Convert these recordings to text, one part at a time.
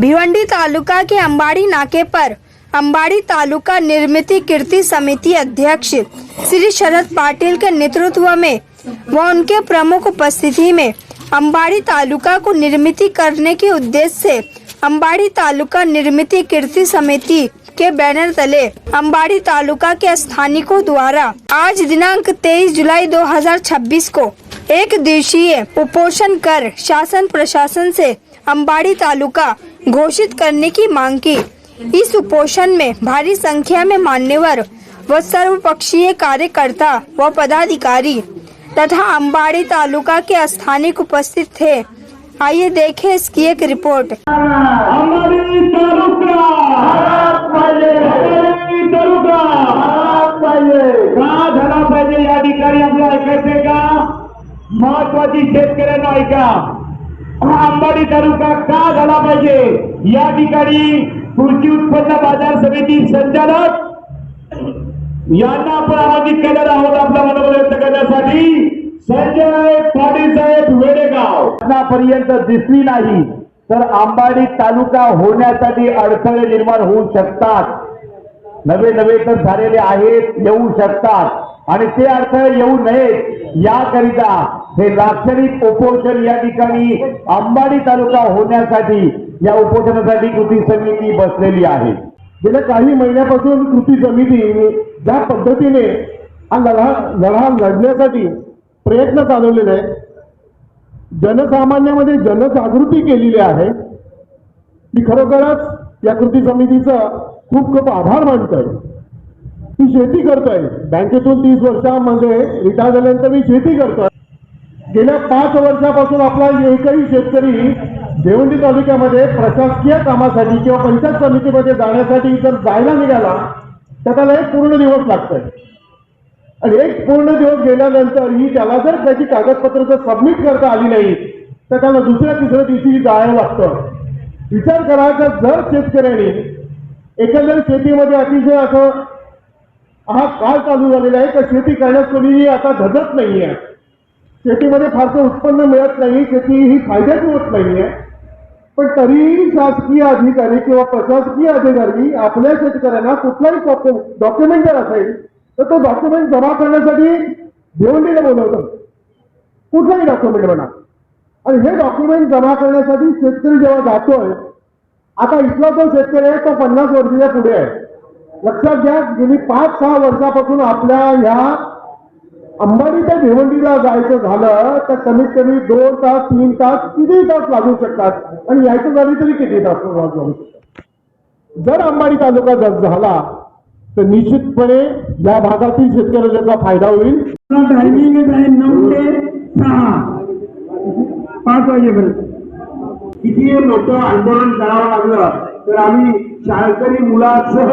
भिवंडी तालुका के अंबाड़ी नाके पर अंबाड़ी तालुका निर्मित कीर्ति समिति अध्यक्ष श्री शरद पाटिल के नेतृत्व में व उनके प्रमुख उपस्थिति में अंबाड़ी तालुका को निर्मित करने के उद्देश्य से अंबाड़ी तालुका निर्मित कीर्ति समिति के बैनर तले अंबाड़ी तालुका के स्थानिकों द्वारा आज दिनांक 23 जुलाई 2026 को एक दिवसीय उपोषण कर शासन प्रशासन से अंबाड़ी तालुका घोषित करने की मांग की। इस उपोषण में भारी संख्या में मान्यवर व सर्वपक्षीय कार्यकर्ता व पदाधिकारी तथा अंबाड़ी तालुका के स्थानिक उपस्थित थे। आइए देखें इसकी एक रिपोर्ट। या ठिकाणी आपलं ऐकायचंय का? महत्वाची शेतकऱ्यांना ऐका, अंबाडी तालुका का झाला पाहिजे या ठिकाणी कृषी उत्पन्न बाजार समिती संचालक यांना आपण आमंत्रित केलेलं आहोत आपल्या मनोबल व्यक्त करण्यासाठी। संजय पाटील साहेब वेडेगाव आतापर्यंत दिसली नाही तर अंबाडी तालुका होण्यासाठी अडथळे निर्माण होऊ शकतात। नवे तर झालेले आहेत, येऊ शकतात आणि ते अडथळे येऊ नयेत याकरिता हे लाक्षणिक उपोषण या ठिकाणी अंबाडी तालुका होण्यासाठी या उपोषणासाठी कृती समिती बसलेली आहे। गेल्या काही महिन्यापासून कृती समिती ज्या पद्धतीने हा लढा लढण्यासाठी प्रयत्न चालवलेले आहे, जनसामान्यामध्ये जनजागृती केलेली आहे। मी खरोखरच या कृती समितीचा खूप आभार मानतोय। मी शेती करतोय, बँकेतून 30 वर्षांमध्ये रिटायर झाल्यानंतर मी शेती करतोय। गेल्या 5 वर्षापासून आपला एकही शेतकरी भिवंडी तालुक्यामध्ये प्रशासकीय कामासाठी किंवा पंचायत समितीमध्ये जाण्यासाठी जर जायला निघाला तर त्याला एक पूर्ण दिवस लागतोय आणि एक पूर्ण दिवस गेल्यानंतर ही त्याला जर त्याची कागदपत्र जर सबमिट करता आली नाही तर त्याला दुसऱ्या तिसऱ्या दिवशी जायला लागतं। विचार करा की जर शेतकऱ्यांनी एकंदरीत शेतीमध्ये अतिशय असं हा काळ चालू झालेला आहे तर शेती करण्यास कोणीही आता धजत नाहीये, शेतीमध्ये फारसं उत्पन्न मिळत नाही, शेती ही फायद्याची होत नाहीये। पण तरीही शासकीय अधिकारी किंवा प्रशासकीय अधिकारी आपल्या शेतकऱ्यांना कुठलाही डॉक्युमेंट जर असेल तर तो डॉक्युमेंट जमा करण्यासाठी भिवंडीला बोलवतात, कुठलाही डॉक्युमेंट म्हणा। आणि हे डॉक्युमेंट जमा करण्यासाठी शेतकरी जेव्हा जातोय, आता इथला जो शेतकरी आहे तो 50 वर्षाच्या पुढे आहे। लक्षात घ्या, गेली 5-6 वर्षापासून आपल्या ह्या अंबाडी ते भिवंडीला जायचं झालं तर कमीत कमी 2 तास 3 तास किती तास लागू शकतात आणि यायचं झाली तरी किती तास लागू शकतात। जर अंबाडी तालुका जर झाला तर निश्चितपणे या भागातील शेतकऱ्याला त्याचा फायदा होईल। टायमिंग आहे 9 ते 6 5 वाजेपर्यंत। किती मोठं आंदोलन करावं लागलं तर आम्ही शाळकरी मुलांसह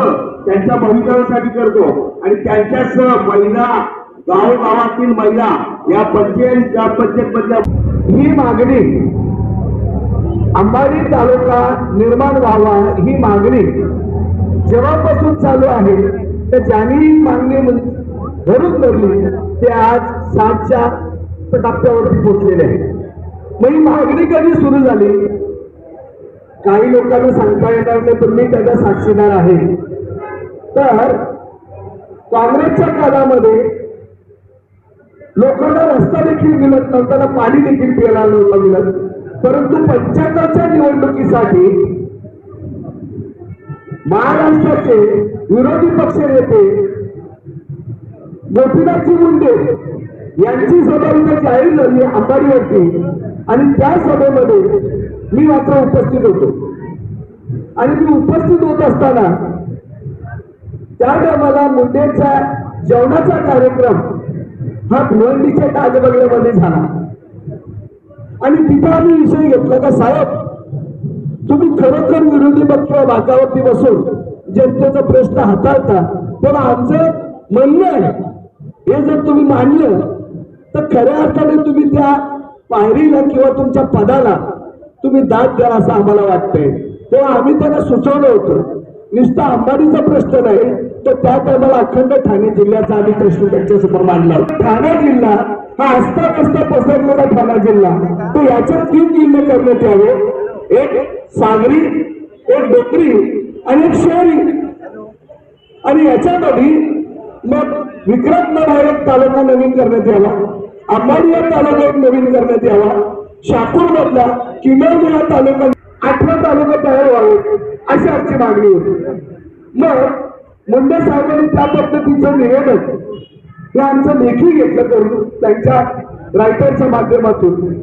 त्यांच्या भवितव्यासाठी करतो आणि त्यांच्यासह महिला गावातील महिला या 45 ग्रामपंचायतमधल्या ही मागणी अंबाडी तालुका निर्माण व्हावा ही मागणी जेव्हापासून चालू आहे तर ज्यांनी मागणी धरून धरली ते आज 7च्या टप्प्यावर पोहोचलेले आहे। मग ही मागणी कधी सुरू झाली काही लोकांना सांगता येणार नाही, पण मी त्याचा साक्षीदार आहे। तर काँग्रेसच्या काळामध्ये लोकांना रस्ता देखील मिळत नव्हता, पाणी देखील प्यायला नव्हतं मिळत, परंतु 95च्या निवडणुकीसाठी महाराष्ट्राचे विरोधी पक्ष नेते गोपीनाथजी मुंडे यांची सभा इथे जाहीर झाली अंबाडीवरती आणि त्या सभेमध्ये मी मात्र उपस्थित होतो आणि मी उपस्थित होत असताना त्या टायमाला मुंडेचा जेवणाचा कार्यक्रम हा भिवंडीच्या ताजबंगल्यामध्ये झाला आणि तिथं आम्ही विषय घेतला का साहेब तुम्ही खरोखर विरोधी पक्ष भागावरती बसून जनतेचा प्रश्न हाताळता, पण आमचं म्हणणं आहे हे जर तुम्ही मानलं तर खऱ्या अर्थाने तुम्ही त्या पायरीला किंवा तुमच्या पदाला तुम्ही दाद द्या असं आम्हाला वाटतंय। तेव्हा आम्ही त्यांना सुचवलं होतं नुसता अंबाडीचा प्रश्न नाही तर त्या टायमाला अखंड ठाणे जिल्ह्याचा आम्ही प्रश्न त्यांच्यासमोर मांडला। ठाणे जिल्हा हा असता पसरलेला ठाणे जिल्हा तो याच्यात 3 जिल्हे करण्यात यावे, एक सागरी एक डोकरी आणि एक शहरी, आणि याच्यामध्ये मग विक्रमगड एक तालुका नवीन करण्यात यावा, अंबाडी हा तालुका एक नवीन करण्यात यावा, शापूर मधला किनवली हा तालुका 8वा तालुका तयार व्हावे अशी आमची मागणी होती. मग मुंडे साहेबांनी त्या पद्धतीचं निवेदन हे आमचं लेखी घेतलं करून त्यांच्या रायटरच्या माध्यमातून,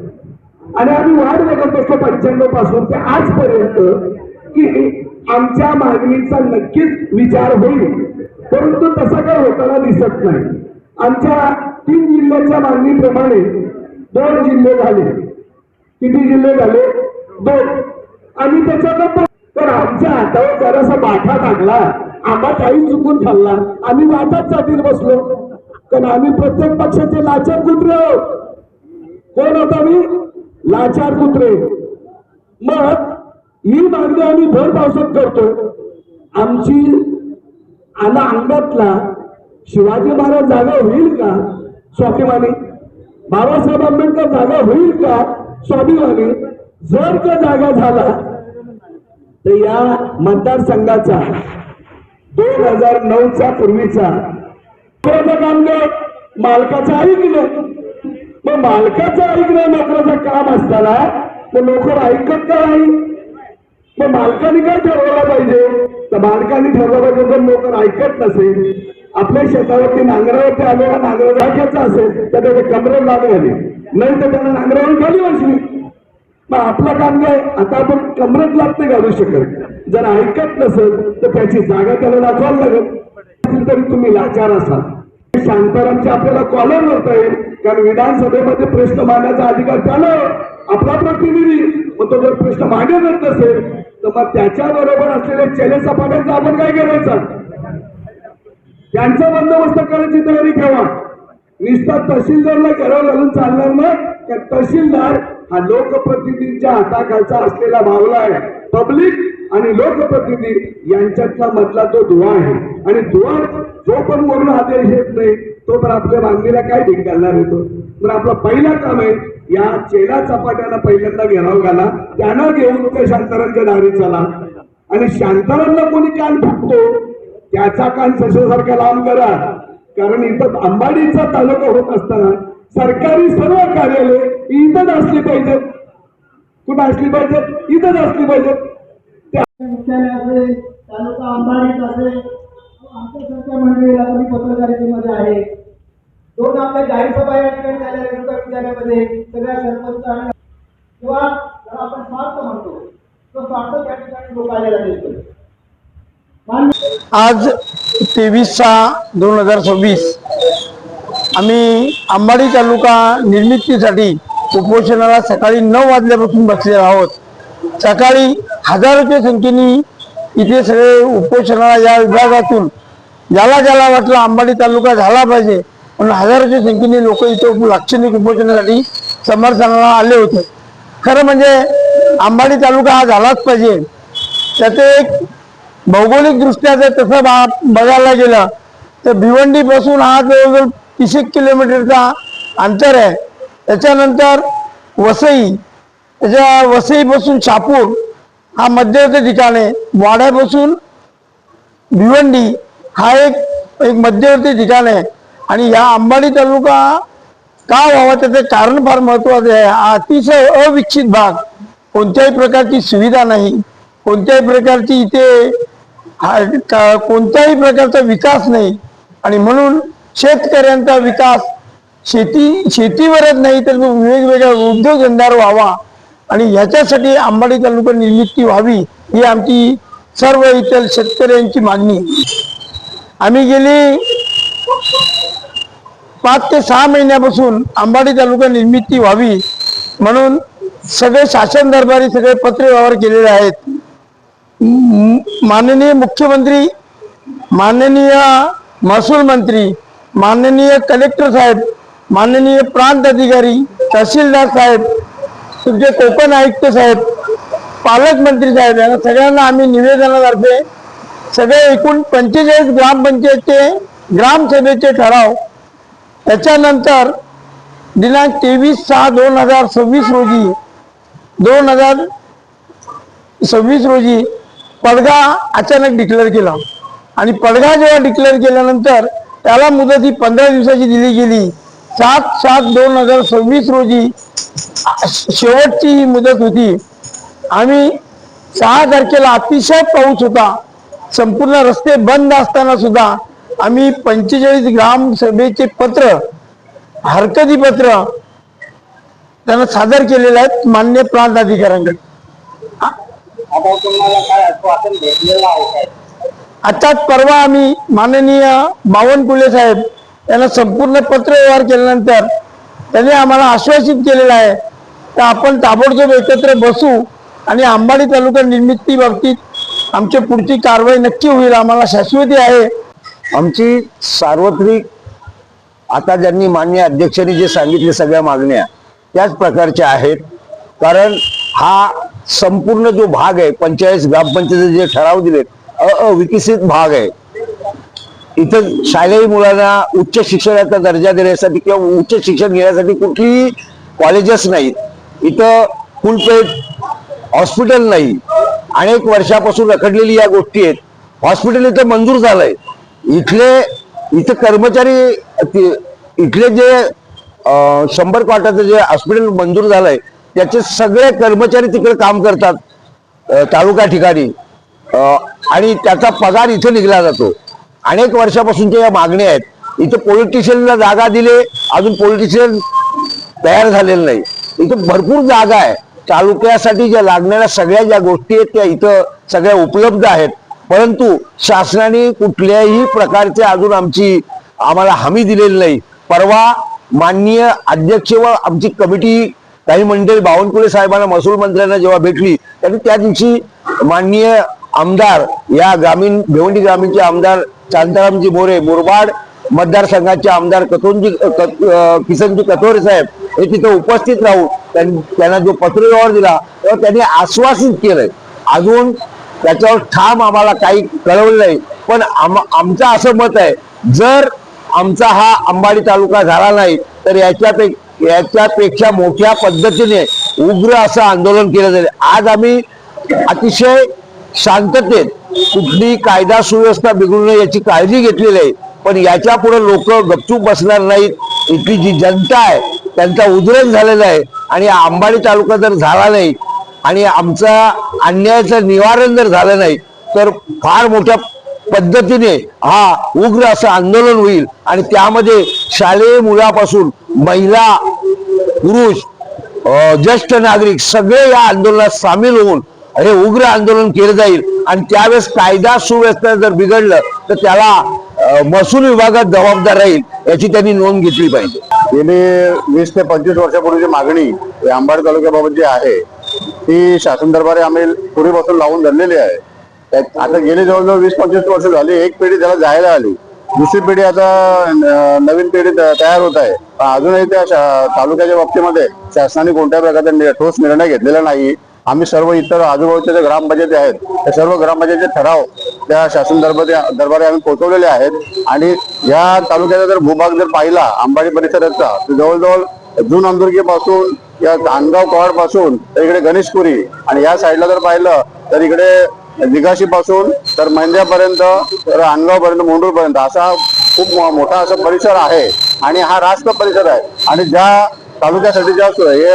आणि आम्ही वाट बघत बसलो 95 पासून ते आजपर्यंत की आमच्या मागणीचा नक्कीच विचार होईल, परंतु तसा काय होताना दिसत नाही. आमच्या 3 जिल्ह्याच्या मागणीप्रमाणे 2 जिल्हे झाले. किती जिल्हे झाले? 2. आणि त्याच्यानंतर तर आमच्या हातावर जरासा बाठा टाकला, आम्हा काही चुकून खाल्ला, आम्ही वाटात जातील बसलो, कारण आम्ही प्रत्येक पक्षाचे लाचार कुत्रे आहोत. कोण होता? मी लाचार कुत्रे. मग ही मागणी आम्ही भर पावसात करतो. आमची अंगातला शिवाजी महाराज जागा होईल का स्वाभिमानी? बाबासाहेब आंबेडकर जागा होईल का स्वाभिमानी? जर का जागा झाला तर या मतदारसंघाचा 2009चा पूर्वीचा कामगार मालकाचं ऐकलं. मग मालकाचं ऐकणं नोकराचं काम असताना तर नोकर ऐकत का नाही? मग मालकाने काय ठरवलं पाहिजे? तर मालकाने ठरवलं पाहिजे जर नोकर ऐकत नसेल, आपल्या शेतावरती नांगरावरती आलेला नांगर राखायचा असेल तर त्याच्या कमरेला लागू झाली, नाही तर त्याला नांगरावर खाली बसली. मग आपलं काम काय? आता आपण कमरेत लात नाही घालू शकत. जर ऐकत नसेल तर त्याची जागा त्याला दाखवायला लागेल. तरी तुम्ही लाचार असाल. शांतारामचे आपल्याला कॉलर करता येईल, कारण विधानसभेमध्ये प्रश्न मांडण्याचा अधिकार त्याला, आपला प्रतिनिधी. मग तो जर प्रश्न मांडत नसेल तर मग त्याच्या बरोबर असलेल्या चेले सपाट्यांचा आपण काय करायचं? त्यांचा बंदोबस्त करायची तयारी ठेवा. नुसता तहसीलदारला घेराव घालून चालणार नाही. त्या तहसीलदार हा लोकप्रतिनिधींच्या हाताखालचा असलेला मावला आहे. पब्लिक आणि लोकप्रतिनिधी यांच्यातला मधला तो दुवा आहे, आणि दुवा जो पण वरून आदेश येत नाही तो पण आपल्या मागणीला काय ढिंगालणार येतो. तर आपलं पहिलं काम आहे या चेला चपाट्याला पहिल्यांदा घेराव घाला, त्यांना घेऊन त्या शांतारामच्या दारी चला, आणि शांतारामला कोणी कान फुटतो त्याचा कान सशासारखा लांब करा. कारण इथं अंबाडीचा तालुका होत असताना सरकारी सर्व कार्यालय इथंच असली पाहिजेत. कुठं असली पाहिजेत? इथंच असली पाहिजेत. मुख्यालय असेल, तालुका अंबाडीत असेल, आमच्यासारख्या मंडळीला तुम्ही पत्रकारितेमध्ये आहे. 2 आपल्या जाहीर सभा या ठिकाणी झाल्या विद्यालयामध्ये सगळ्या सरपंच आणि किंवा ज्याला आपण स्वार्थ म्हणतो तो स्वार्थ त्या ठिकाणी लोक आलेला दिसतो. आज 23/6/2026 आम्ही अंबाडी तालुका निर्मितीसाठी उपोषणाला सकाळी 9 वाजल्यापासून बसलेलो आहोत. सकाळी हजारोच्या संख्येने इथे सगळे उपोषणाला या विभागातून ज्याला वाटलं अंबाडी तालुका झाला पाहिजे म्हणून हजारोच्या संख्येने लोक इथे लाक्षणिक उपोषणासाठी समर्थनाला आले होते. खरं म्हणजे अंबाडी तालुका हा झालाच पाहिजे. त्याचे एक भौगोलिक दृष्ट्या जर तसं बघायला गेलं तर भिवंडी पासून हा जवळजवळ 30 किलोमीटरचा अंतर आहे. त्याच्यानंतर वसई, त्याच्या वसईपासून शापूर हा मध्यवर्ती ठिकाण आहे. वाड्यापासून भिवंडी हा एक मध्यवर्ती ठिकाण आहे. आणि या अंबाडी तालुका का व्हावा त्याचे कारण फार महत्वाचे आहे. हा अतिशय अविकसित भाग, कोणत्याही प्रकारची सुविधा नाही, कोणत्याही प्रकारची इथे कोणत्याही प्रकारचा विकास नाही. आणि म्हणून शेतकऱ्यांचा विकास शेतीवरच नाही तर वेगवेगळ्या उद्योगधंद्यावर व्हावा, आणि ह्याच्यासाठी अंबाडी तालुका निर्मिती व्हावी ही आमची सर्व इतर शेतकऱ्यांची मागणी. आम्ही गेली 5 ते 6 महिन्यापासून अंबाडी तालुका निर्मिती व्हावी म्हणून सगळे शासन दरबारी सगळे पत्र व्यवहार केलेले आहेत. माननीय मुख्यमंत्री, माननीय महसूल मंत्री, माननीय कलेक्टर साहेब, माननीय प्रांत अधिकारी, तहसीलदार साहेब, तुमचे कोकण आयुक्त साहेब, पालकमंत्री साहेब यांना सगळ्यांना आम्ही निवेदनाद्वारे सगळे एकूण 45 ग्रामपंचायतचे ग्रामसभेचे ठराव, त्याच्यानंतर दिनांक 23/6/2026 रोजी पडगा अचानक डिक्लेअर केला आणि पडगा जेव्हा डिक्लेअर केल्यानंतर त्याला मुदत ही 15 दिवसाची दिली गेली. 7/7/2026 रोजी शेवटची ही मुदत होती. आम्ही 6 तारखेला अतिशय पाऊस होता, संपूर्ण रस्ते बंद असताना सुद्धा आम्ही 45 ग्रामसभेचे पत्र, हरकती पत्र त्यांना सादर केलेले आहेत मान्य प्रांत अधिकाऱ्यांकडे. आताच परवा आम्ही माननीय बावनकुळे साहेब यांना संपूर्ण पत्र व्यवहार केल्यानंतर त्यांनी आम्हाला आश्वासित केलेलं आहे तर आपण ताबडतोब एकत्र बसू आणि अंबाडी तालुका निर्मिती बाबतीत आमची पुढची कारवाई नक्की होईल. आम्हाला शाश्वती आहे. आमची सार्वत्रिक आता ज्यांनी मान्य अध्यक्षांनी जे सांगितले सगळ्या मागण्या त्याच प्रकारच्या आहेत. कारण हा संपूर्ण जो भाग आहे 45 ग्रामपंचायत जे ठराव दिलेत अविकसित भाग आहे. इथं शालेय मुलांना उच्च शिक्षणाचा दर्जा देण्यासाठी किंवा उच्च शिक्षण घेण्यासाठी कुठलीही कॉलेजेस नाहीत. इथं फुलपेड हॉस्पिटल नाही. अनेक वर्षापासून रखडलेली या गोष्टी आहेत. हॉस्पिटल इथं मंजूर झालंय. इथं कर्मचारी इथले जे 100 कोटाचं जे हॉस्पिटल मंजूर झालंय त्याचे सगळे कर्मचारी तिकडे काम करतात तालुका ठिकाणी आणि त्याचा पगार इथे निघला जातो. अनेक वर्षापासूनच्या या मागण्या आहेत. इथं पॉलिटिशियनला जागा दिले, अजून पॉलिटिशियन तयार झालेलं नाही. इथं भरपूर जागा आहे. तालुक्यासाठी ज्या लागणाऱ्या सगळ्या ज्या गोष्टी आहेत त्या इथं सगळ्या उपलब्ध आहेत. परंतु शासनाने कुठल्याही प्रकारचे अजून आम्हाला हमी दिलेली नाही. परवा माननीय अध्यक्ष व आमची कमिटी काही मंडळी बावनकुळे साहेबांना महसूल मंत्र्यांना जेव्हा भेटली त्यांनी त्या दिवशी माननीय आमदार या भिवंडी ग्रामीणचे आमदार शांतारामजी मोरे, मुरबाड मतदारसंघाचे आमदार किसनजी कथोरे साहेब हे तिथे उपस्थित राहून त्यांना जो पत्रव्यवहार दिला तेव्हा त्यांनी आश्वासित केलंय. अजून त्याच्यावर ठाम आम्हाला काही कळवलं नाही. पण आमचं असं मत आहे जर आमचा हा अंबाडी तालुका झाला नाही तर याच्यापेक्षा मोठ्या पद्धतीने उग्र असं आंदोलन केलं जाईल. आज आम्ही अतिशय शांततेत कुठली कायदा सुव्यवस्था बिघडू नये याची काळजी घेतलेली आहे. पण याच्या पुढे लोक गपचूप बसणार नाहीत. इथली जी जनता आहे त्यांचा उद्रेक झालेला आहे आणि अंबाडी तालुका जर झाला नाही आणि आमचा अन्यायाचं निवारण जर झालं नाही तर फार मोठ्या पद्धतीने हा उग्र असं आंदोलन होईल आणि त्यामध्ये शालेय मुलापासून महिला, पुरुष, ज्येष्ठ नागरिक सगळे या आंदोलनात सामील होऊन हे उग्र आंदोलन केलं जाईल. आणि त्यावेळेस कायदा सुव्यवस्था जर बिघडलं तर त्याला महसूल विभागात जबाबदार राहील याची त्यांनी नोंद घेतली पाहिजे. गेली 20 ते 25 वर्षापूर्वीची मागणी अंबाडी तालुक्याबाबत जी आहे ती शासन दरबारी आम्ही पूर्वीपासून लावून धरलेली आहे. आता गेली जवळजवळ 20-25 वर्ष झाली. एक पिढी त्याला जायला आली, दुसरी पिढी आता नवीन पिढी तयार होत आहे. अजूनही त्या तालुक्याच्या बाबतीमध्ये शासनाने कोणत्या प्रकारचा ठोस निर्णय घेतलेला नाही. आम्ही सर्व इतर आजूबाजूच्या ज्या ग्रामपंचायती आहेत त्या सर्व ग्रामपंचायतीचे ठराव त्या शासन दरबारी आम्ही पोहोचवलेले आहेत. आणि या तालुक्याचा जर भूभाग जर पाहिला अंबाडी परिसराचा तर जवळजवळ जून अंदुर्गीपासून या धानगाव कवाड पासून तर इकडे गणेशपुरी आणि या साईडला जर पाहिलं तर इकडे दिगाशी पासून तर महिंद्यापर्यंत तर अनगाव पर्यंत मोंडूर पर्यंत असा खूप मोठा असा परिसर आहे. आणि हा रास्त परिसर आहे. आणि ज्या तालुक्यासाठी ज्या हे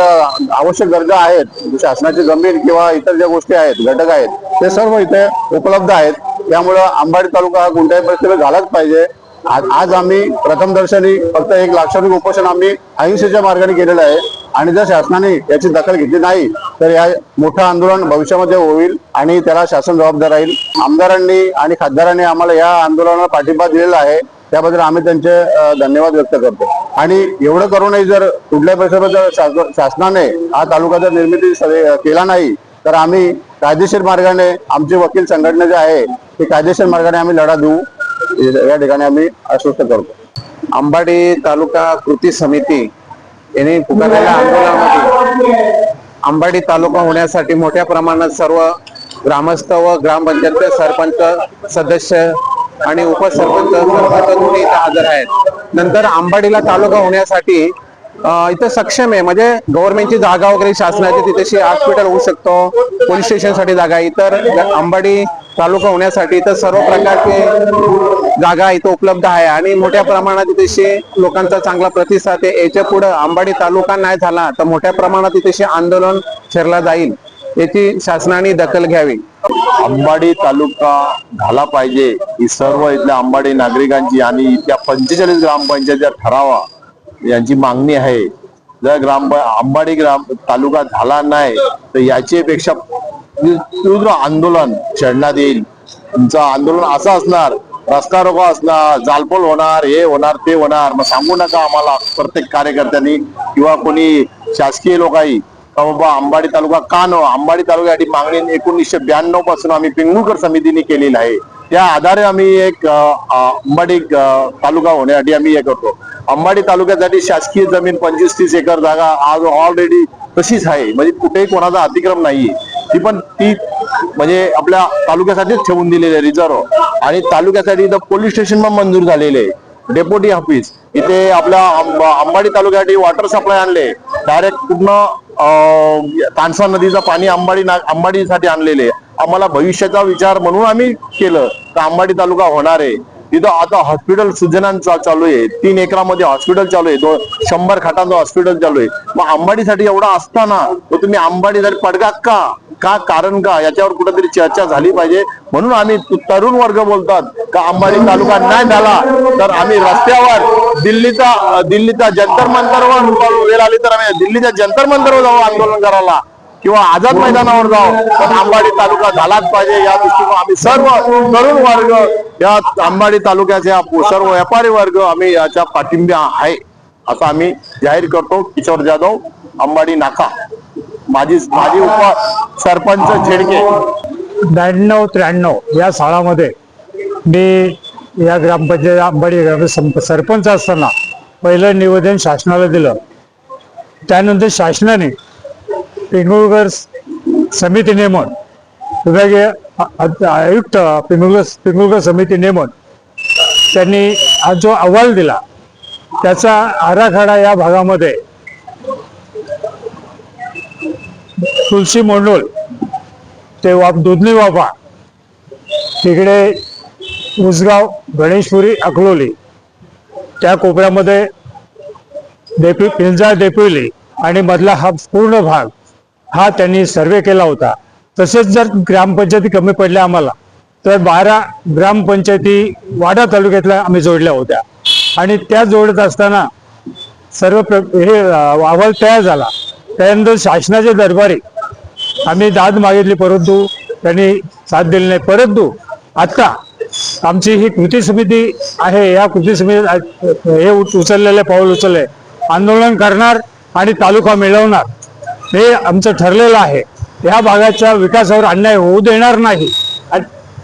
आवश्यक गरजा आहेत शासनाची जमीन किंवा इतर ज्या गोष्टी आहेत घटक आहेत ते सर्व इथे उपलब्ध आहेत. त्यामुळं अंबाडी तालुका हा कोणत्याही परिस्थितीत झालाच पाहिजे. आज आम्ही प्रथमदर्शनी फक्त 1 लाक्षणिक उपोषण आम्ही अहिंसेच्या मार्गाने केलेलं आहे. आणि जर शासनाने याची दखल घेतली नाही तर या मोठं आंदोलन भविष्यामध्ये होईल आणि त्याला शासन जबाबदार राहील. आमदारांनी आणि खासदारांनी आम्हाला या आंदोलनाला पाठिंबा दिलेला आहे त्याबद्दल आम्ही त्यांचे धन्यवाद व्यक्त करतो. आणि एवढं करूनही जर कुठल्या परिसरात शासनाने हा तालुक्याचा निर्मिती केला नाही तर आम्ही कायदेशीर मार्गाने आमचे वकील संघटना जे आहे ते कायदेशीर मार्गाने आम्ही लढा देऊ या ठिकाणी आम्ही आश्वस्त करतो. अंबाडी तालुका कृती समिती यांनी पुकारलेल्या आंदोलनामध्ये अंबाडी तालुका होण्यासाठी मोठ्या प्रमाणात सर्व ग्रामस्थ व ग्रामपंचायत सरपंच सदस्य आणि उपसरपंच दोन्ही इथे हजर आहेत. नंतर अंबाडीला तालुका होण्यासाठी इथं सक्षम आहे, म्हणजे गव्हर्नमेंटची जागा वगैरे शासनाची तिथेशी हॉस्पिटल होऊ शकतो, पोलीस स्टेशन साठी जागा, इतर अंबाडी तालुका होण्यासाठी इथं सर्व प्रकारचे जागा इथं उपलब्ध आहे आणि मोठ्या प्रमाणात तिथेशी लोकांचा चांगला प्रतिसाद आहे. याच्या पुढे अंबाडी तालुका नाही झाला तर मोठ्या प्रमाणात तिथेशी आंदोलन छेडला जाईल, याची शासनाने दखल घ्यावी. अंबाडी तालुका झाला पाहिजे ही सर्व इथल्या अंबाडी नागरिकांची आणि इथल्या 45 ग्रामपंचायतीचा ठरावा यांची मागणी आहे. जर अंबाडी तालुका झाला नाही तर याची पेक्षा तीव्र आंदोलन छेडण्यात येईल. तुमचं आंदोलन असं असणार, रस्ता रोको असणार, जालपोल होणार, हे होणार ते होणार. मग सांगू नका आम्हाला प्रत्येक कार्यकर्त्यांनी किंवा कोणी शासकीय लोकांनी बाबा अंबाडी तालुका का नो. अंबाडी तालुक्यासाठी मागणी 1992 पासून आम्ही पिंगुळकर समितीने केलेली आहे. त्या आधारे आम्ही एक अंबाडी तालुका होण्यासाठी आम्ही हे करतो. अंबाडी तालुक्यासाठी शासकीय जमीन 25-30 एकर जागा आज ऑलरेडी तशीच आहे, म्हणजे कुठेही कोणाचा अतिक्रम नाहीये. ती म्हणजे आपल्या तालुक्यासाठीच ठेवून दिलेली आहे रिझर्व. आणि तालुक्यासाठी इथं पोलीस स्टेशन पण मंजूर झालेले आहे, डेप्युटी ऑफिस. इथे आपल्या अंबाडी तालुक्यासाठी वॉटर सप्लाय आणले, डायरेक्ट पूर्ण तानसा नदीचं पाणी अंबाडीसाठी आणलेले. आम्हाला भविष्याचा विचार म्हणून आम्ही केलं तर अंबाडी तालुका होणार आहे. तिथं आता हॉस्पिटल सुजनांचा चालू आहे, 3 एकरामध्ये हॉस्पिटल चालू आहे, 100 खाटांचं हॉस्पिटल चालू आहे. मग अंबाडीसाठी एवढा असताना तुम्ही अंबाडीसाठी पडगा का कारण का याच्यावर कुठेतरी चर्चा झाली पाहिजे. म्हणून आम्ही तरुण वर्ग बोलतात का अंबाडी तालुका नाही झाला तर आम्ही रस्त्यावर दिल्लीचा जंतर मंतरवर वेळ आली तर आम्ही दिल्लीच्या जंतर मंतरवर जाऊ आंदोलन करायला किंवा आझाद मैदानावर जाऊ, पण अंबाडी तालुका झालाच पाहिजे. या दृष्टीने आम्ही सर्व तरुण वर्ग, या अंबाडी तालुक्याच्या सर्व व्यापारी वर्ग आम्ही याच्या पाठिंबा आहे असं आम्ही जाहीर करतो. किशोर जाधव, अंबाडी नाका, माजी उप सरपंच झेडके. 92-93 या सालामध्ये मी या ग्रामपंचायत अंबाडी सरपंच असताना पहिलं निवेदन शासनाला दिलं. त्यानंतर शासनाने पिंगुळकर समिती नेमून, विभागीय आयुक्त पिंगुळकर समिती नेमून त्यांनी हा जो अहवाल दिला त्याचा आराखडा या भागामध्ये तुलसी मोंडोल ते दुधनी वापा, तिकडे उसगाव, गणेशपुरी, अकलोली, त्या कोपऱ्यामध्ये पिंजाळ, देपिवली आणि मधला हा पूर्ण भाग हा त्यांनी सर्वे केला होता. तसेच जर ग्रामपंचायती कमी पडल्या आम्हाला तर 12 ग्रामपंचायती वाडा तालुक्यातल्या आम्ही जोडल्या होत्या आणि त्या जोडत असताना सर्व हे अहवाल तयार झाला. त्यानंतर शासनाच्या दरबारी आम्ही दाद मागितली, परंतु त्यांनी साथ दिली नाही. परंतु आता आमची ही कृती समिती आहे, या कृती समिती हे उचललेले पाऊल उचलले, आंदोलन करणार आणि तालुका मिळवणार हे आमचं ठरलेलं आहे. या भागाच्या विकासावर अन्याय होऊ देणार नाही आणि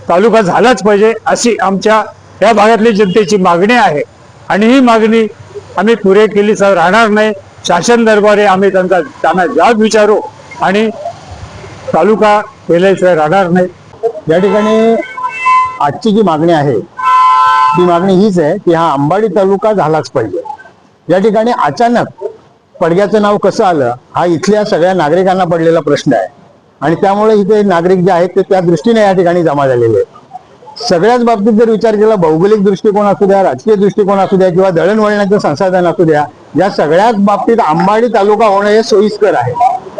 तालुका झालाच पाहिजे अशी आमच्या या भागातली जनतेची मागणी आहे आणि ही मागणी आम्ही पुरे केली राहणार नाही. शासन दरबारी आम्ही त्यांना जाब विचारू आणि तालुका केल्याशिवाय राहणार नाही. या ठिकाणी आजची जी मागणी आहे ती मागणी हीच आहे की हा अंबाडी तालुका झालाच पाहिजे. या ठिकाणी अचानक पडग्याचं नाव कसं आलं हा इथल्या सगळ्या नागरिकांना पडलेला प्रश्न आहे आणि त्यामुळे इथे नागरिक जे आहेत ते त्या दृष्टीने या ठिकाणी जमा झालेले आहेत. सगळ्याच बाबतीत जर विचार केला, भौगोलिक दृष्टिकोन असू द्या, राजकीय दृष्टिकोन असू द्या किंवा दळणवळणाचं संसाधन असू द्या, या सगळ्याच बाबतीत अंबाडी तालुका होणं हे सोयीस्कर आहे.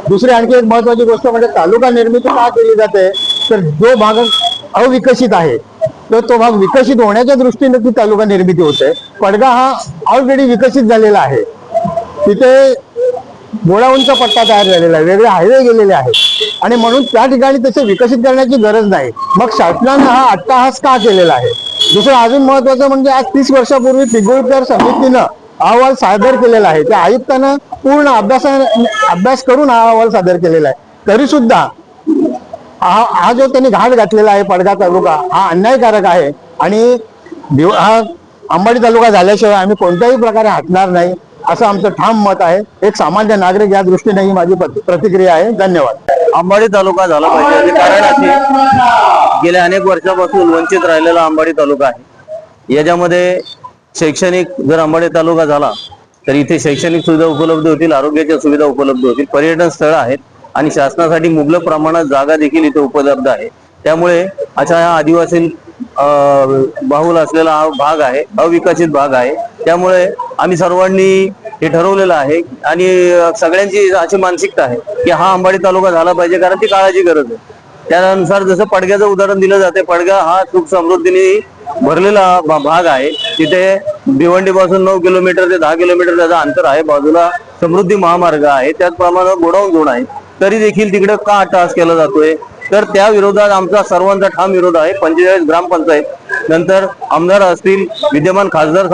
दुसरी आणखी एक महत्वाची गोष्ट म्हणजे तालुका निर्मिती का केली जाते तर जो भाग अविकसित आहे तर तो भाग विकसित होण्याच्या दृष्टीने ती तालुका निर्मिती होते. पडगा हा ऑलरेडी विकसित झालेला आहे, तिथे गोळाऊंचा पट्टा तयार झालेला आहे, वेगळे हायवे गेलेले आहेत आणि म्हणून त्या ठिकाणी तसे विकसित करण्याची गरज नाही. मग शासनाने हा अट्टहास का केलेला आहे. दुसरं अजून महत्वाचं म्हणजे आज 30 वर्षापूर्वी पिंगुळकर समितीनं अहवाल सादर केलेला आहे, त्या आयुक्तानं पूर्ण अभ्यास करून हा अहवाल सादर केलेला आहे. तरी सुद्धा हा जो त्यांनी घाट घातलेला आहे पडगा तालुका हा अन्यायकारक आहे आणि हा अंबाडी तालुका झाल्याशिवाय आम्ही कोणत्याही प्रकारे हटणार नाही असं आमचं ठाम मत आहे. एक सामान्य नागरिक या दृष्टीने ही माझी प्रतिक्रिया आहे. धन्यवाद. अंबाडी तालुका झाला पाहिजे कारण असे गेल्या अनेक वर्षापासून वंचित राहिलेला अंबाडी तालुका आहे. याच्यामध्ये शैक्षणिक जर अंबाडी तालुका झाला तर इथे शैक्षणिक सुविधा उपलब्ध होतील, आरोग्याच्या सुविधा उपलब्ध होतील, पर्यटन स्थळ आहेत आणि शासनासाठी मुबलक प्रमाणात जागा देखील इथे उपलब्ध आहे. त्यामुळे अशा हा आदिवासी बाहुल असलेला हा भाग आहे, अविकसित भाग आहे. त्यामुळे आम्ही सर्वांनी हे ठरवलेलं आहे आणि सगळ्यांची अशी मानसिकता आहे की हा अंबाडी तालुका झाला पाहिजे, कारण ती काळाची गरज आहे. त्यानुसार जसं पडग्याचं उदाहरण दिलं जाते, पडगा हा सुख समृद्धीने भरलेला भाग आहे. तिथे भिवंडीपासून 9 किलोमीटर ते 10 किलोमीटर त्याचं अंतर आहे. बाजूला समृद्धी महामार्ग आहे, त्याचप्रमाणे गोडाऊन झोन आहे. तरी देखील तिकडे का अट्टहास केला जातोय? तर त्या विरोधात आमचा सर्वांचा ठाम विरोध आहे. 45 ग्रामपंचायत नंतर आमदार असतील, विद्यमान खासदार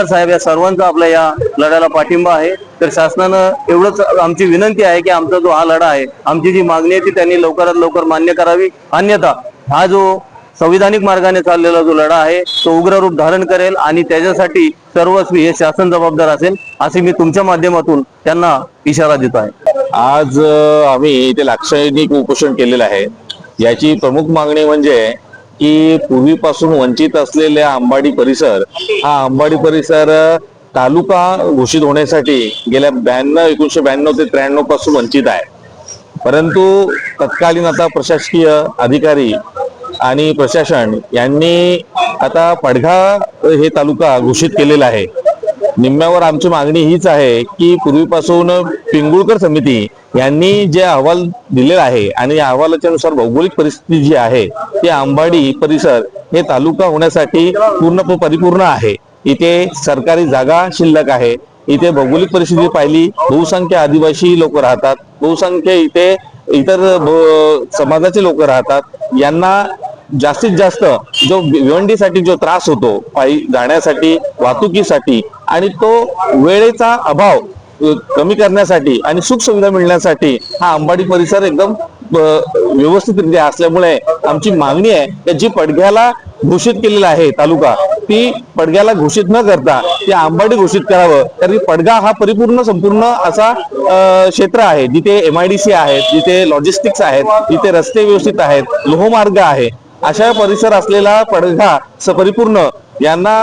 साहेब, या सर्वांचा आपल्या या लढ्याला पाठिंबा आहे. तर शासनानं एवढंच आमची विनंती आहे की आमचा जो हा लढा आहे, आमची जी मागणी आहे ती त्यांनी लवकरात लवकर मान्य करावी. अन्यथा हा जो संविधानिक मार्गाने चाललेला जो लढा आहे तो उग्र रूप धारण करेल आणि त्याच्यासाठी सर्वस्वी हे शासन जबाबदार असेल, असे मी तुमच्या माध्यमातून त्यांना इशारा देत आहे. आज आम्ही इथे लाक्षणिक उपोषण केलेलं आहे. याची प्रमुख मागणी म्हणजे की पूर्वीपासून वंचित असलेल्या अंबाडी परिसर, हा अंबाडी परिसर तालुका घोषित होण्यासाठी गेल्या 1992 ते 93 पासून वंचित आहे. परंतु तत्कालीन आता प्रशासकीय अधिकारी आणि प्रशासन यांनी आता पडघा हे तालुका घोषित केलेला आहे. निम्म्यावर आमची मागणी हीच आहे की पूर्वीपासून पिंगुळकर समिती यांनी जे अहवाल दिलेला आहे आणि या अहवालाच्या नुसार भौगोलिक परिस्थिती जी आहे ती अंबाडी परिसर हे तालुका होण्यासाठी परिपूर्ण आहे. इथे सरकारी जागा शिल्लक आहे. इथे भौगोलिक परिस्थिती पाहिली, बहुसंख्य आदिवासी लोक राहतात, बहुसंख्य इथे इतर समाजाचे लोक राहतात. यांना जास्तीत जास्त जो भिवंडीसाठी जो त्रास होतो पायी जाण्यासाठी, वाहतुकीसाठी, आणि तो वेळेचा अभाव कमी करण्यासाठी आणि सुख सुविधा मिळण्यासाठी हा अंबाडी परिसर एकदम व्यवस्थितरित्या असल्यामुळे आमची मागणी आहे की जी पडघ्याला घोषित केलेला आहे तालुका, ती पडघ्याला घोषित न करता ते अंबाडी घोषित करावं. कारण पडघा हा परिपूर्ण संपूर्ण असा क्षेत्र आहे जिथे MIDC आहेत, जिथे लॉजिस्टिक्स आहेत, जिथे रस्ते व्यवस्थित आहेत, लोहमार्ग आहे. अशा परिसर असलेला पडघा परिपूर्ण यांना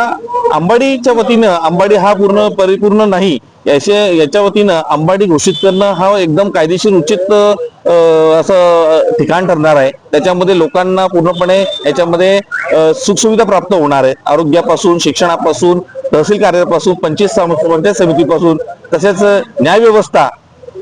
अंबाडीच्या वतीनं, अंबाडी हा पूर्ण परिपूर्ण नाही याच्या वतीनं अंबाडी घोषित करणं हा एकदम कायदेशीर उचित असं ठिकाण ठरणार आहे. त्याच्यामध्ये लोकांना पूर्णपणे याच्यामध्ये सुखसुविधा प्राप्त होणार आहे. आरोग्यापासून, शिक्षणापासून, तहसील कार्यापासून, पंचायत समितीपासून, तसेच न्याय व्यवस्था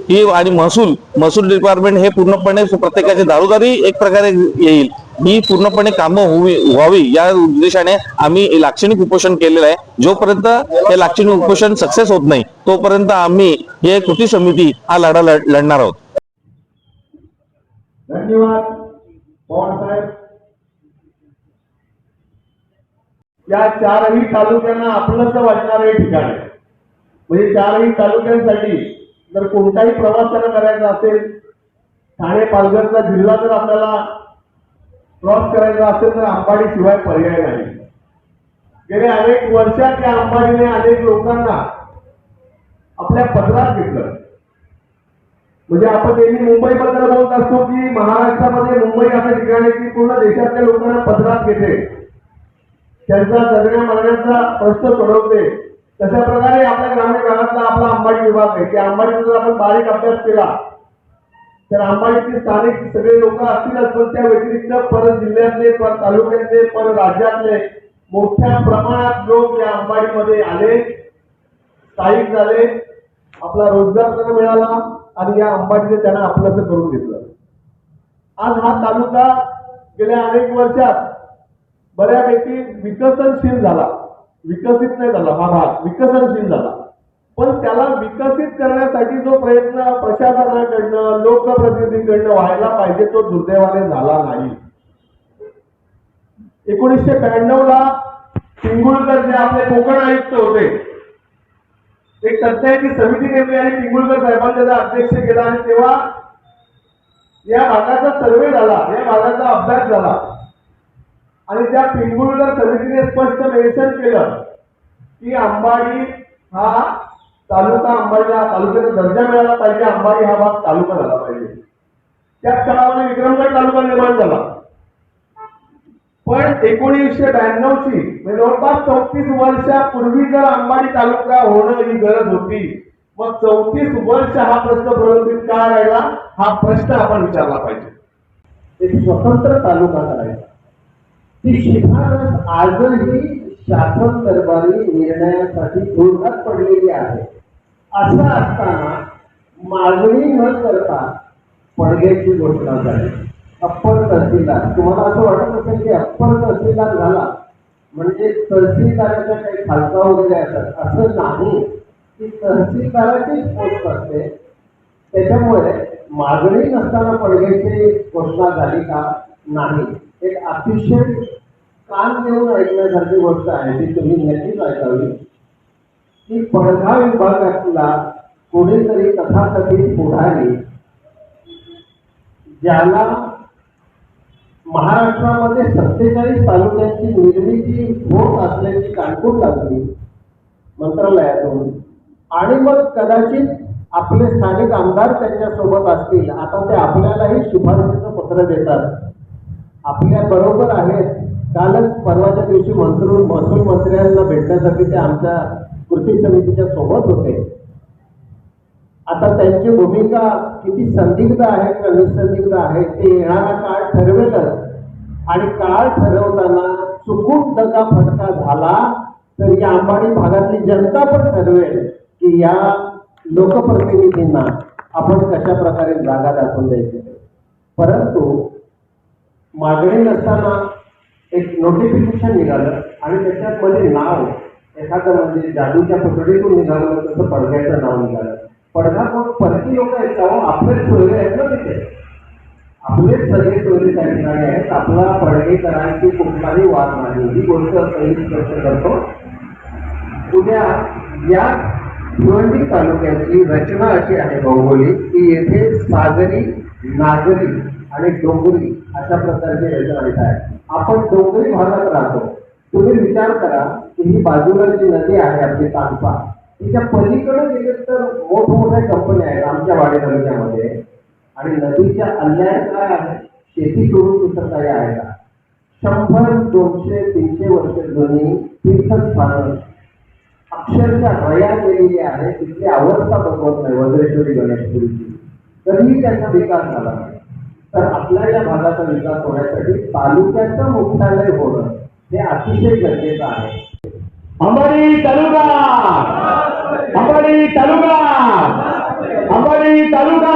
ही आणि महसूल डिपार्टमेंट हे पूर्णपणे प्रत्येकाची दारोदारी एक प्रकारे येईल, ही पूर्णपणे कामं व्हावी या उद्देशाने आम्ही लाक्षणिक उपोषण केलेलं आहे. जोपर्यंत हे लाक्षणिक उपोषण सक्सेस होत नाही तोपर्यंत आम्ही हे कृती समिती हा लढा लढणार आहोत. धन्यवाद पवार साहेब. या चारही तालुक्यांना आपलंच वाटणारं हे ठिकाण आहे. म्हणजे चारही तालुक्यांसाठी जर कोणताही प्रवास त्यांना करायचा असेल, ठाणे पालघरचा जिल्हा जर आपल्याला क्रॉस करायचा असेल तर अंबाडी शिवाय पर्याय नाही. गेल्या अनेक वर्षात या अंबाडीने अनेक लोकांना आपल्या पदरात घेतलं. म्हणजे आपण नेहमी मुंबईबद्दल बोलत असतो की महाराष्ट्रामध्ये मुंबई असं ठिकाण आहे की पूर्ण देशातल्या लोकांना पदरात घेते, त्यांचा जगण्या मरण्याचा प्रश्न सोडवते. तशा प्रकारे आपल्या ग्रामीण भागातला आपला अंबाडी विभाग आहे की अंबाडीचा जर आपण बारीक अभ्यास केला तर अंबाडीचे स्थानिक सगळे लोक असतीलच, पण त्या व्यतिरिक्त परत जिल्ह्यातले, पर तालुक्यातले, पर राज्यातले मोठ्या प्रमाणात लोक या अंबाडीमध्ये आले, स्थायिक झाले, आपला रोजगार त्यांना मिळाला आणि या अंबाडीने त्यांना आपलंसं करून घेतलं. आज हा तालुका गेल्या अनेक वर्षात बऱ्यापैकी विकसनशील झाला. विकसित नाही झाला, हा भाग विकसनशील झाला. पण त्याला विकसित करण्यासाठी जो प्रयत्न प्रशासनाकडनं, लोकप्रतिनिधीकडनं व्हायला पाहिजे तो दुर्दैवाने झाला नाही. 1992 ला पिंगुळकर जे आपले कोकण आयुक्त होते, एक तज्ञांची समिती नेमली आणि पिंगुळकर साहेबांचा अध्यक्ष केला आणि तेव्हा या भागाचा सर्वे झाला, या भागाचा अभ्यास झाला आणि त्या पिंगुळकर समितीने स्पष्ट मेन्शन केलं की अंबाडी हा तालुका, अंबाडीला तालुक्याचा दर्जा मिळाला पाहिजे, अंबाडी हा भाग तालुका झाला पाहिजे. त्याच काळामध्ये विक्रमगड तालुका निर्माण झाला. पण 1992ची म्हणजे जवळपास 34 वर्षापूर्वी जर अंबाडी तालुका होणं ही गरज होती, मग 34 वर्ष हा प्रश्न प्रलंबित का राहिला, हा प्रश्न आपण विचारला पाहिजे. एक स्वतंत्र तालुका करायचा, ती शिफारस आजही शासन दरबारी निर्णयासाठी धोरणात पडलेली आहे. असं असताना मागणी न करता पडग्याची घोषणा झाली. अप्पर तहसीलदार, तुम्हाला असं वाटत असेल की अप्पर तहसीलदार झाला म्हणजे तहसीलदाराच्या काही खालचा वगैरे असतात, असं नाही. ती तहसीलदाराचीच पोस्ट असते. त्याच्यामुळे मागणी नसताना पडग्याची घोषणा झाली का नाही, एक अतिशय कान देऊन ऐकण्यासारखी गोष्ट आहे, ती तुम्ही नक्कीच ऐकावी. की पडघा विभागातला कोणीतरी तथाकथित पुढारी ज्याला महाराष्ट्रामध्ये 47 तालुक्यांची निर्मिती होत असल्याची कानपूर लागली मंत्रालयातून, आणि मग कदाचित आपले स्थानिक आमदार त्यांच्या सोबत असतील. आता ते आपल्यालाही शिफारसीचं पत्र देतात, आपल्या बरोबर आहेत. कालच परवाच्या दिवशी महसूल मंत्र्यांना भेटण्यासाठी ते आमच्या कृती समितीच्या सोबत होते. आता त्यांची भूमिका किती संदिग्ध आहे का निसंदिग्ध आहे ते येणारा काळ ठरवेलच. आणि काळ ठरवताना चुकून दगा फटका झाला तर या अंबाडी भागातली जनता पण ठरवेल की या लोकप्रतिनिधींना आपण कशा प्रकारे जागा दाखवून द्यायची. परंतु मागणी नसताना एक नोटिफिकेशन निघालं आणि त्याच्यात मध्ये नाव एखादं म्हणजे जादूच्या पकडीतून निघालं, तसं पडघ्याचं नाव निघालं. पडघा कोण परकी लोक आहेत का, आपलेच सोयरे आहेत ना तिथे, आपलेच सगळे सोयरे त्या ठिकाणी आहेत. आपला पडघेकरांची कुठलाही वाद नाही, ही गोष्ट पहिली स्पष्ट करतो. उद्या या भिवंडी तालुक्याची रचना अशी आहे भौगोलिक की येथे सागरी, नागरी आणि डोंगरी अशा प्रकारची रचना इथे आहे. आपण डोंगरी भागात राहतो. तुम्ही विचार करा की ही बाजूला जी नदी आहे आपली तानपा, तिच्या पलीकडे गेले तर मोठमोठ्या कंपन्या आहेत आमच्या वाडी तालुक्यामध्ये, आणि नदीच्या अल्ल्यात काय आहे, शेती सोडून दुसरं काही आहे का. 100, 200, 300 वर्ष जुनी तीर्थस्थानं अक्षरशः रया केलेली आहे. तिथली अवस्था बघवत नाही वज्रेश्वरी गणेशपुरीची, तरीही त्याचा विकास झाला नाही. तर आपल्या या भागाचा विकास होण्यासाठी तालुक्याचं मुख्यालय होणं हे अतिशय गरजेचं आहे. अंबाडी तालुका, अंबाडी तालुका, अंबाडी तालुका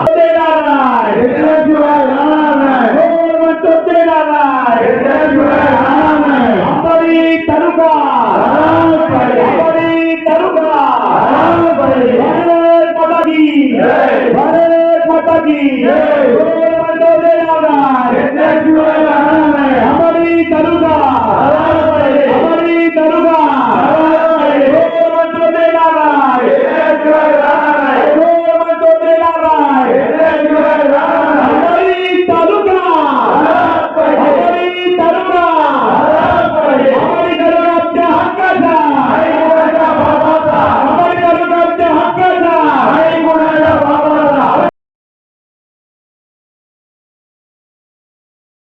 देणार नाही, देण्याशिवाय राहणार नाही, म्हणतो देणार नाही, देण्याशिवाय राहणार नाही. अंबाडी तालुका, अंबाडी तालुका, भारत माता की जय, भारत माता की जय, म्हणतो देणार नाही, देण्याशिवाय